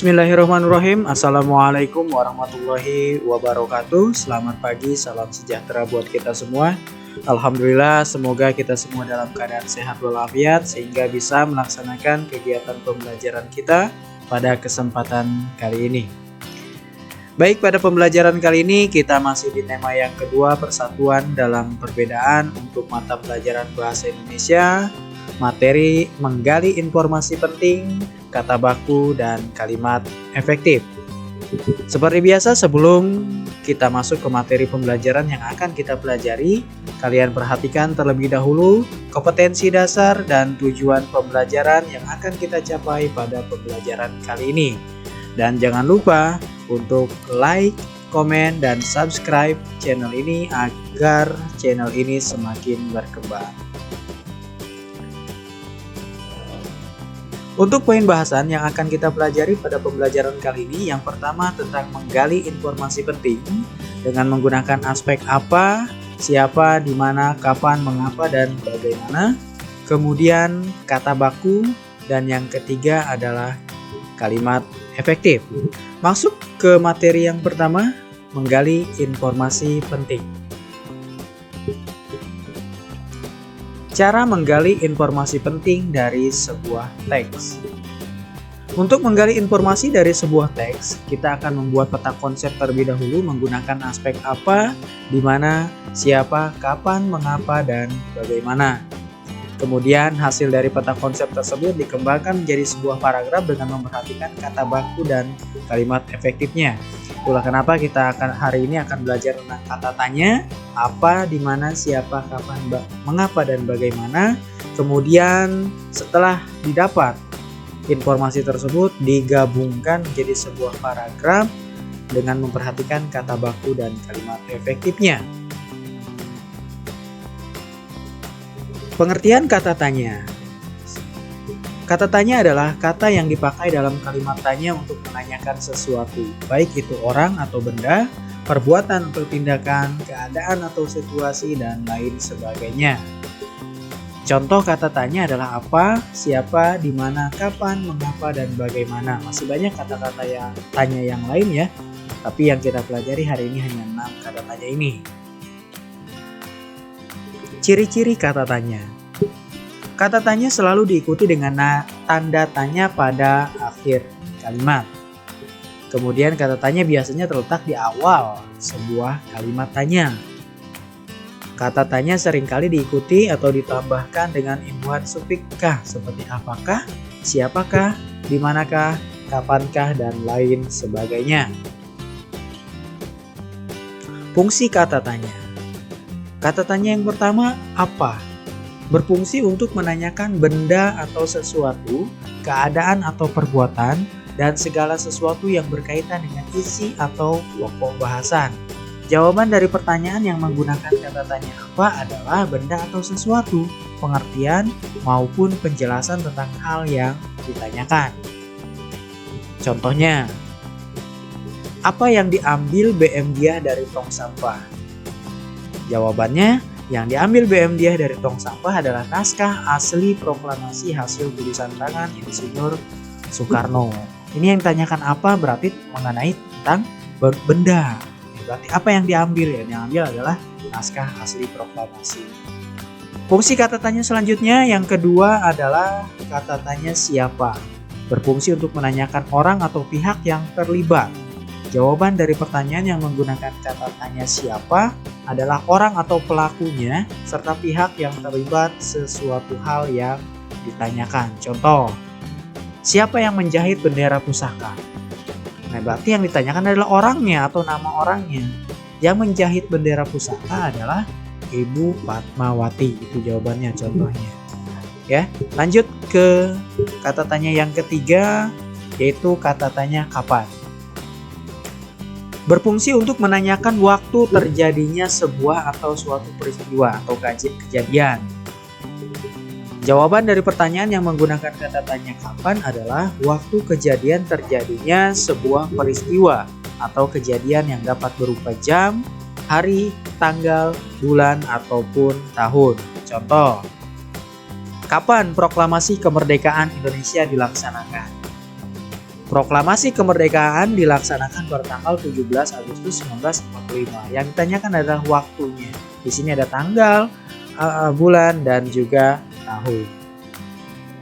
Bismillahirrahmanirrahim. Assalamualaikum warahmatullahi wabarakatuh. Selamat pagi, salam sejahtera buat kita semua. Alhamdulillah, semoga kita semua dalam keadaan sehat walafiat sehingga bisa melaksanakan kegiatan pembelajaran kita pada kesempatan kali ini. Baik, pada pembelajaran kali ini kita masih di tema yang kedua, persatuan dalam perbedaan untuk mata pelajaran bahasa Indonesia, materi menggali informasi penting, kata baku, dan kalimat efektif. Seperti biasa, sebelum kita masuk ke materi pembelajaran yang akan kita pelajari, kalian perhatikan terlebih dahulu kompetensi dasar dan tujuan pembelajaran yang akan kita capai pada pembelajaran kali ini. Dan jangan lupa untuk like, komen, dan subscribe channel ini agar channel ini semakin berkembang. Untuk poin bahasan yang akan kita pelajari pada pembelajaran kali ini, yang pertama tentang menggali informasi penting dengan menggunakan aspek apa, siapa, di mana, kapan, mengapa, dan bagaimana. Kemudian kata baku, dan yang ketiga adalah kalimat efektif. Masuk ke materi yang pertama, menggali informasi penting. Cara menggali informasi penting dari sebuah teks. Untuk menggali informasi dari sebuah teks, kita akan membuat peta konsep terlebih dahulu menggunakan aspek apa, di mana, siapa, kapan, mengapa, dan bagaimana. Kemudian hasil dari peta konsep tersebut dikembangkan menjadi sebuah paragraf dengan memperhatikan kata baku dan kalimat efektifnya. Itulah kenapa kita hari ini akan belajar tentang kata tanya, apa, di mana, siapa, kapan, mengapa, dan bagaimana. Kemudian setelah didapat informasi tersebut digabungkan menjadi sebuah paragraf dengan memperhatikan kata baku dan kalimat efektifnya. Pengertian kata tanya. Kata tanya adalah kata yang dipakai dalam kalimat tanya untuk menanyakan sesuatu, baik itu orang atau benda, perbuatan atau tindakan, keadaan atau situasi, dan lain sebagainya. Contoh kata tanya adalah apa, siapa, di mana, kapan, mengapa, dan bagaimana. Masih banyak kata-kata yang tanya yang lain ya, tapi yang kita pelajari hari ini hanya 6 kata tanya ini. Ciri-ciri kata tanya. Kata tanya selalu diikuti dengan tanda tanya pada akhir kalimat. Kemudian kata tanya biasanya terletak di awal sebuah kalimat tanya. Kata tanya seringkali diikuti atau ditambahkan dengan imbuhan sufiks kah seperti apakah, siapakah, di manakah, kapankah, dan lain sebagainya. Fungsi kata tanya. Kata tanya yang pertama, apa? Berfungsi untuk menanyakan benda atau sesuatu, keadaan atau perbuatan, dan segala sesuatu yang berkaitan dengan isi atau pokok bahasan. Jawaban dari pertanyaan yang menggunakan kata tanya apa adalah benda atau sesuatu, pengertian maupun penjelasan tentang hal yang ditanyakan. Contohnya, apa yang diambil BM dia dari tong sampah? Jawabannya, yang diambil BM dia dari tong sampah adalah naskah asli proklamasi hasil tulisan tangan Insinyur Soekarno. Ini yang ditanyakan apa berarti mengenai tentang benda. Berarti apa yang diambil? Yang diambil adalah naskah asli proklamasi. Fungsi kata tanya selanjutnya yang kedua adalah kata tanya siapa. Berfungsi untuk menanyakan orang atau pihak yang terlibat. Jawaban dari pertanyaan yang menggunakan kata tanya siapa adalah orang atau pelakunya serta pihak yang terlibat sesuatu hal yang ditanyakan. Contoh, siapa yang menjahit bendera pusaka? Nah, berarti yang ditanyakan adalah orangnya atau nama orangnya. Yang menjahit bendera pusaka adalah Ibu Fatmawati. Itu jawabannya, contohnya. Ya, lanjut ke kata tanya yang ketiga, yaitu kata tanya kapan. Berfungsi untuk menanyakan waktu terjadinya sebuah atau suatu peristiwa atau kejadian. Jawaban dari pertanyaan yang menggunakan kata tanya kapan adalah waktu kejadian terjadinya sebuah peristiwa atau kejadian yang dapat berupa jam, hari, tanggal, bulan, ataupun tahun. Contoh, kapan proklamasi kemerdekaan Indonesia dilaksanakan? Proklamasi kemerdekaan dilaksanakan pada tanggal 17 Agustus 1945. Yang ditanyakan adalah waktunya. Di sini ada tanggal, bulan, dan juga tahun.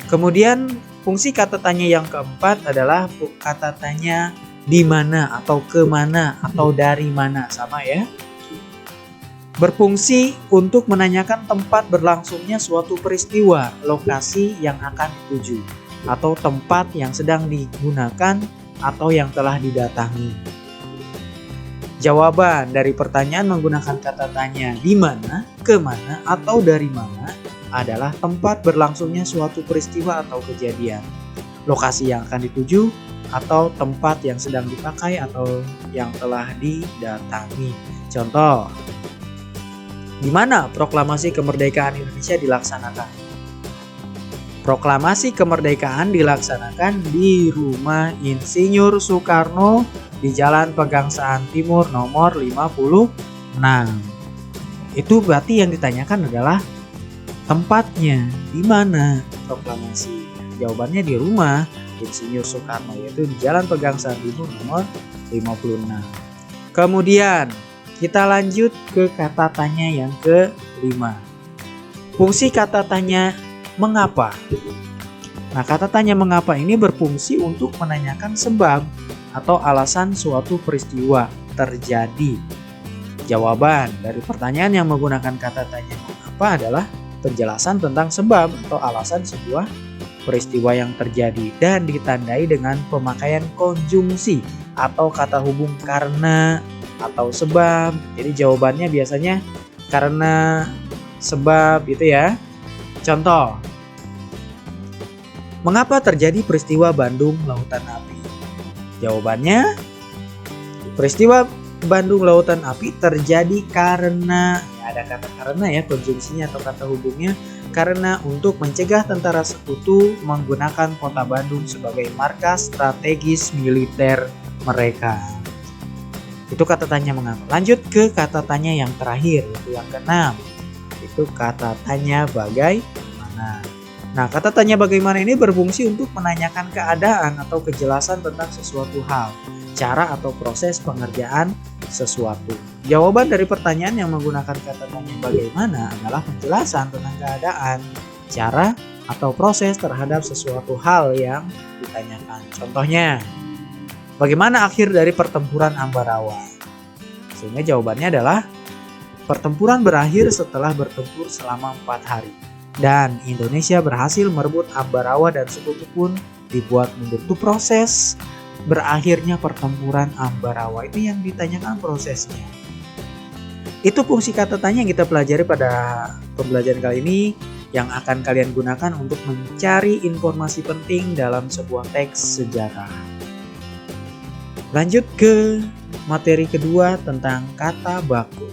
Kemudian fungsi kata tanya yang keempat adalah kata tanya di mana atau ke mana atau dari mana, sama ya. Berfungsi untuk menanyakan tempat berlangsungnya suatu peristiwa, lokasi yang akan dituju, atau tempat yang sedang digunakan atau yang telah didatangi. Jawaban dari pertanyaan menggunakan kata tanya di mana, ke mana, atau dari mana adalah tempat berlangsungnya suatu peristiwa atau kejadian, lokasi yang akan dituju, atau tempat yang sedang dipakai atau yang telah didatangi. Contoh, di mana proklamasi kemerdekaan Indonesia dilaksanakan? Proklamasi kemerdekaan dilaksanakan di Rumah Insinyur Soekarno di Jalan Pegangsaan Timur nomor 56. Itu berarti yang ditanyakan adalah tempatnya, di mana proklamasi. Jawabannya di Rumah Insinyur Soekarno, yaitu di Jalan Pegangsaan Timur nomor 56. Kemudian kita lanjut ke kata tanya yang kelima. Fungsi kata tanya mengapa. Nah, kata tanya mengapa ini berfungsi untuk menanyakan sebab atau alasan suatu peristiwa terjadi. Jawaban dari pertanyaan yang menggunakan kata tanya mengapa adalah penjelasan tentang sebab atau alasan sebuah peristiwa yang terjadi dan ditandai dengan pemakaian konjungsi atau kata hubung karena atau sebab. Jadi jawabannya biasanya karena, sebab gitu ya. Contoh, mengapa terjadi peristiwa Bandung Lautan Api? Jawabannya, peristiwa Bandung Lautan Api terjadi karena, ya ada kata karena ya, konjungsinya atau kata hubungnya, karena untuk mencegah tentara sekutu menggunakan kota Bandung sebagai markas strategis militer mereka. Itu kata tanya mengapa. Lanjut ke kata tanya yang terakhir, yaitu yang keenam. Itu kata tanya bagaimana. Nah, kata tanya bagaimana ini berfungsi untuk menanyakan keadaan atau kejelasan tentang sesuatu hal, cara atau proses pengerjaan sesuatu. Jawaban dari pertanyaan yang menggunakan kata tanya bagaimana adalah penjelasan tentang keadaan, cara atau proses terhadap sesuatu hal yang ditanyakan. Contohnya, bagaimana akhir dari pertempuran Ambarawa? Sehingga jawabannya adalah pertempuran berakhir setelah bertempur selama 4 hari. Dan Indonesia berhasil merebut Ambarawa dan sekutu pun dibuat mundur. Itu proses berakhirnya pertempuran Ambarawa, itu yang ditanyakan prosesnya. Itu fungsi kata tanya yang kita pelajari pada pembelajaran kali ini, yang akan kalian gunakan untuk mencari informasi penting dalam sebuah teks sejarah. Lanjut ke materi kedua tentang kata baku.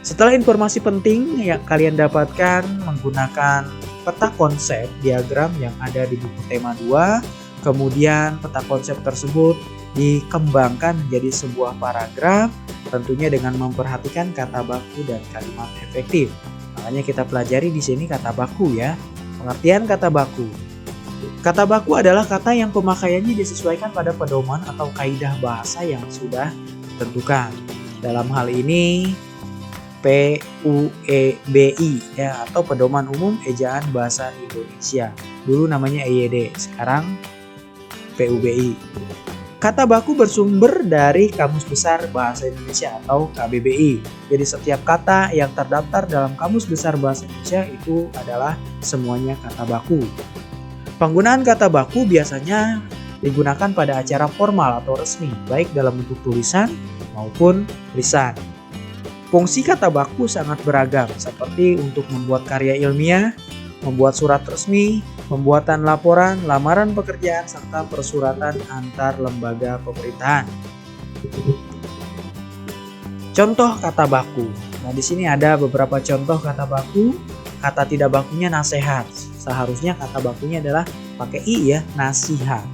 Setelah informasi penting yang kalian dapatkan menggunakan peta konsep diagram yang ada di buku tema 2, kemudian peta konsep tersebut dikembangkan menjadi sebuah paragraf, tentunya dengan memperhatikan kata baku dan kalimat efektif. Makanya kita pelajari di sini kata baku ya. Pengertian kata baku. Kata baku adalah kata yang pemakaiannya disesuaikan pada pedoman atau kaidah bahasa yang sudah ditentukan. Dalam hal ini PUEBI ya, atau Pedoman Umum Ejaan Bahasa Indonesia. Dulu namanya EYD, sekarang PUBI. Kata baku bersumber dari Kamus Besar Bahasa Indonesia atau KBBI. Jadi setiap kata yang terdaftar dalam Kamus Besar Bahasa Indonesia itu adalah semuanya kata baku. Penggunaan kata baku biasanya digunakan pada acara formal atau resmi, baik dalam bentuk tulisan maupun lisan. Fungsi kata baku sangat beragam, seperti untuk membuat karya ilmiah, membuat surat resmi, pembuatan laporan, lamaran pekerjaan, serta persuratan antar lembaga pemerintahan. Contoh kata baku. Nah, di sini ada beberapa contoh kata baku. Kata tidak bakunya nasihat. Seharusnya kata bakunya adalah pakai i ya, nasihat.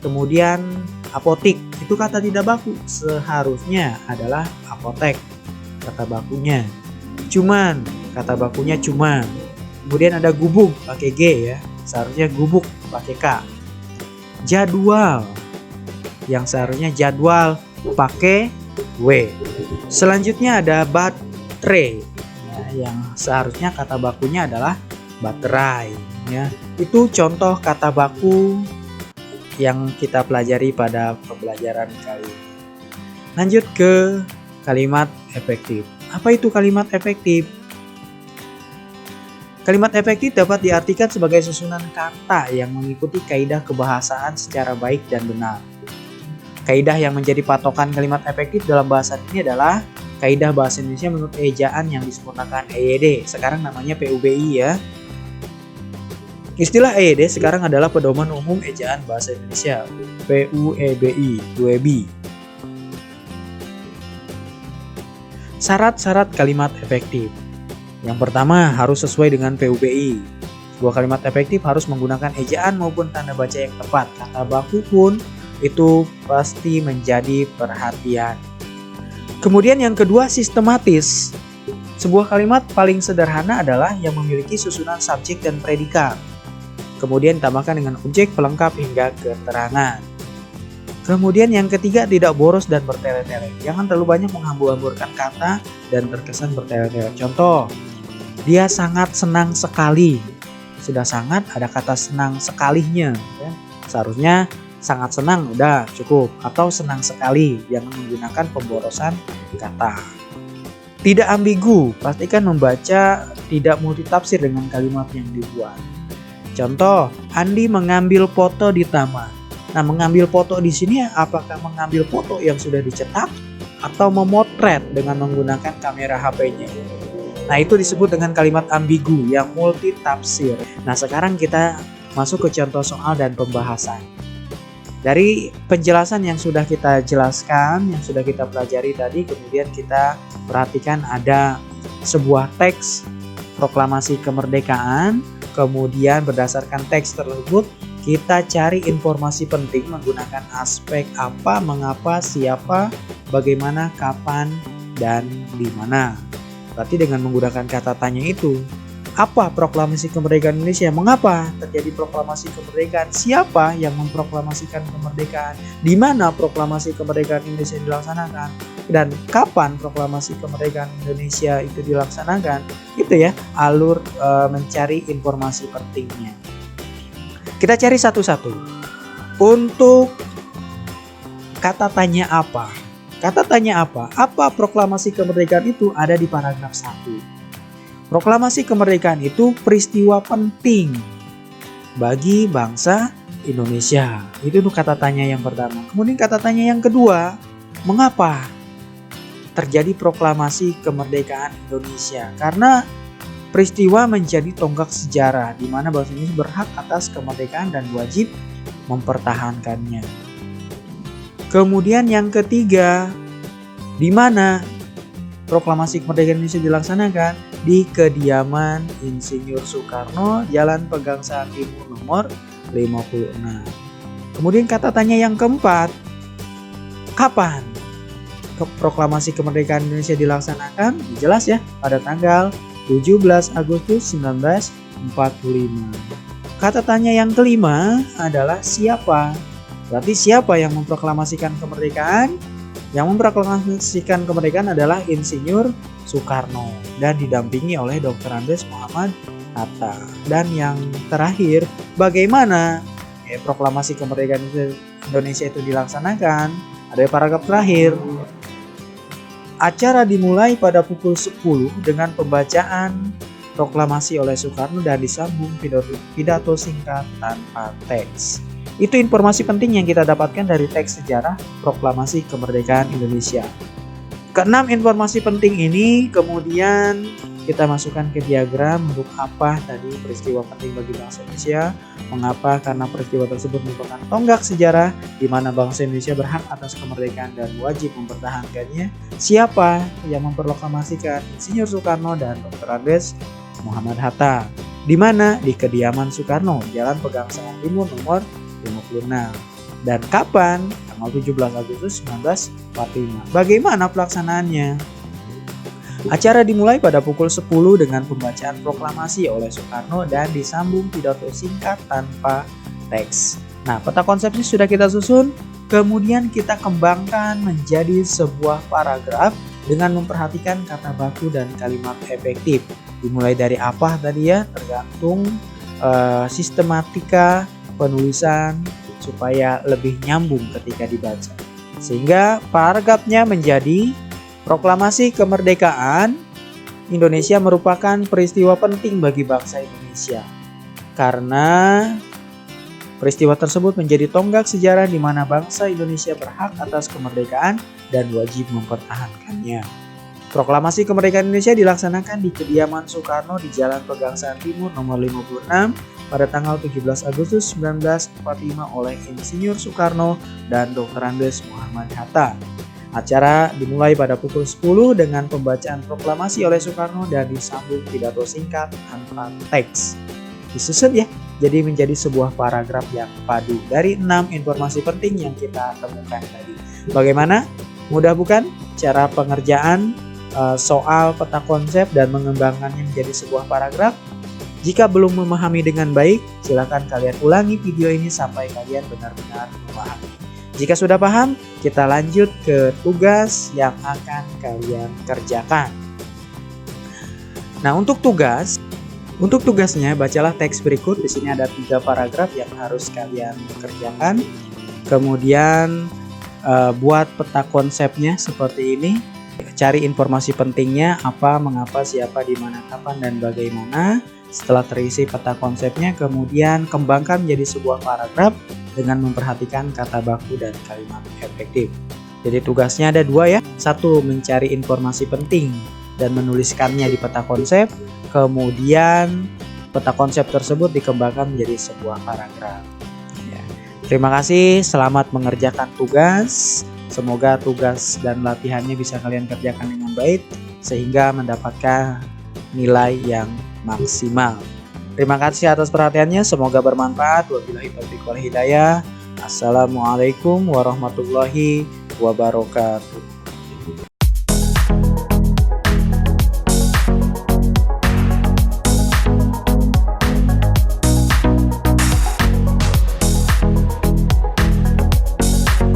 Kemudian apotik, itu kata tidak baku. Seharusnya adalah apotek. Kata bakunya. Cuman, kata bakunya cuma. Kemudian ada gubuk pakai G ya. Seharusnya gubuk pakai K. jadwal, yang seharusnya jadwal pakai W. Selanjutnya ada baterai, ya, yang seharusnya kata bakunya adalah baterai. Ya. Itu contoh kata baku yang kita pelajari pada pembelajaran kali ini. Lanjut ke kalimat efektif. Apa itu kalimat efektif? Kalimat efektif dapat diartikan sebagai susunan kata yang mengikuti kaidah kebahasaan secara baik dan benar. Kaidah yang menjadi patokan kalimat efektif dalam bahasa ini adalah kaidah bahasa Indonesia menurut ejaan yang disempurnakan EYD. Sekarang namanya PUBI ya. Istilah EYD sekarang adalah pedoman umum ejaan bahasa Indonesia, PUEBI. Syarat-syarat kalimat efektif. Yang pertama, harus sesuai dengan PUBI. Sebuah kalimat efektif harus menggunakan ejaan maupun tanda baca yang tepat. Kata baku pun itu pasti menjadi perhatian. Kemudian yang kedua, sistematis. Sebuah kalimat paling sederhana adalah yang memiliki susunan subjek dan predikat. Kemudian ditambahkan dengan objek pelengkap hingga keterangan. Kemudian yang ketiga, tidak boros dan bertele-tele. Jangan terlalu banyak menghambur-hamburkan kata dan terkesan bertele-tele. Contoh, dia sangat senang sekali. Sudah sangat, ada kata senang sekalinya. Ya. Seharusnya sangat senang udah cukup, atau senang sekali, jangan menggunakan pemborosan kata. Tidak ambigu, pastikan membaca tidak multitafsir dengan kalimat yang dibuat. Contoh, Andi mengambil foto di taman. Nah, mengambil foto di sini apakah mengambil foto yang sudah dicetak atau memotret dengan menggunakan kamera HP-nya? Nah, itu disebut dengan kalimat ambigu yang multitafsir. Nah, sekarang kita masuk ke contoh soal dan pembahasan. Dari penjelasan yang sudah kita jelaskan, yang sudah kita pelajari tadi, kemudian kita perhatikan ada sebuah teks proklamasi kemerdekaan, kemudian berdasarkan teks tersebut kita cari informasi penting menggunakan aspek apa, mengapa, siapa, bagaimana, kapan, dan di mana. Berarti dengan menggunakan kata tanya itu, apa proklamasi kemerdekaan Indonesia? Mengapa terjadi proklamasi kemerdekaan? Siapa yang memproklamasikan kemerdekaan? Di mana proklamasi kemerdekaan Indonesia dilaksanakan? Dan kapan proklamasi kemerdekaan Indonesia itu dilaksanakan? Itu ya, alur mencari informasi pentingnya. Kita cari satu-satu. Untuk kata tanya apa? Kata tanya apa? Apa proklamasi kemerdekaan itu ada di paragraf 1. Proklamasi kemerdekaan itu peristiwa penting bagi bangsa Indonesia. Itu kata tanya yang pertama. Kemudian kata tanya yang kedua, mengapa terjadi proklamasi kemerdekaan Indonesia? Karena peristiwa menjadi tonggak sejarah di mana bangsa Indonesia berhak atas kemerdekaan dan wajib mempertahankannya. Kemudian yang ketiga, di mana proklamasi kemerdekaan Indonesia dilaksanakan? Di kediaman Insinyur Soekarno, Jalan Pegangsaan Timur nomor 56. Kemudian kata tanya yang keempat, kapan proklamasi kemerdekaan Indonesia dilaksanakan? Jelas ya, pada tanggal 17 Agustus 1945. Kata tanya yang kelima adalah siapa? Berarti siapa yang memproklamasikan kemerdekaan? Yang memproklamasikan kemerdekaan adalah Insinyur Soekarno dan didampingi oleh Dr. Andes Muhammad Hatta. Dan yang terakhir, bagaimana proklamasi kemerdekaan Indonesia itu dilaksanakan? Ada paragraf terakhir. Acara dimulai pada pukul 10 dengan pembacaan proklamasi oleh Soekarno dan disambung pidato singkat tanpa teks. Itu informasi penting yang kita dapatkan dari teks sejarah proklamasi kemerdekaan Indonesia. Keenam informasi penting ini kemudian kita masukkan ke diagram untuk apa tadi peristiwa penting bagi bangsa Indonesia. Mengapa? Karena peristiwa tersebut merupakan tonggak sejarah di mana bangsa Indonesia berhak atas kemerdekaan dan wajib mempertahankannya. Siapa yang memproklamasikan? Insinyur Soekarno dan Dr. Andes Muhammad Hatta. Di mana? Di kediaman Soekarno, Jalan Pegangsaan Timur nomor 56. Dan kapan? Tanggal 17 Agustus 1945. Bagaimana pelaksanaannya? Acara dimulai pada pukul 10 dengan pembacaan proklamasi oleh Soekarno dan disambung pidato singkat tanpa teks. Nah, peta konsepnya sudah kita susun, kemudian kita kembangkan menjadi sebuah paragraf dengan memperhatikan kata baku dan kalimat efektif. Dimulai dari apa tadi ya, tergantung sistematika penulisan supaya lebih nyambung ketika dibaca. Sehingga paragrafnya menjadi proklamasi kemerdekaan Indonesia merupakan peristiwa penting bagi bangsa Indonesia. Karena peristiwa tersebut menjadi tonggak sejarah di mana bangsa Indonesia berhak atas kemerdekaan dan wajib mempertahankannya. Proklamasi kemerdekaan Indonesia dilaksanakan di kediaman Soekarno di Jalan Pegangsaan Timur nomor 56 pada tanggal 17 Agustus 1945 oleh Insinyur Soekarno dan Dr. Andes Muhammad Hatta. Acara dimulai pada pukul 10 dengan pembacaan proklamasi oleh Soekarno dan disambung pidato singkat tanpa teks. Disusun ya, jadi menjadi sebuah paragraf yang padu dari 6 informasi penting yang kita temukan tadi. Bagaimana? Mudah bukan cara pengerjaan soal peta konsep dan mengembangkannya menjadi sebuah paragraf? Jika belum memahami dengan baik, silakan kalian ulangi video ini sampai kalian benar-benar memahami. Jika sudah paham, kita lanjut ke tugas yang akan kalian kerjakan. Nah, untuk tugasnya bacalah teks berikut. Di sini ada 3 paragraf yang harus kalian kerjakan. Kemudian buat peta konsepnya seperti ini. Cari informasi pentingnya, apa, mengapa, siapa, di mana, kapan, dan bagaimana. Setelah terisi peta konsepnya, kemudian kembangkan menjadi sebuah paragraf dengan memperhatikan kata baku dan kalimat efektif. Jadi tugasnya ada 2 ya. 1, mencari informasi penting dan menuliskannya di peta konsep. Kemudian peta konsep tersebut dikembangkan menjadi sebuah paragraf. Ya. Terima kasih, selamat mengerjakan tugas. Semoga tugas dan latihannya bisa kalian kerjakan dengan baik sehingga mendapatkan nilai yang maksimal. Terima kasih atas perhatiannya, semoga bermanfaat. Wabillahi taufiq wal hidayah. Assalamualaikum warahmatullahi wabarakatuh.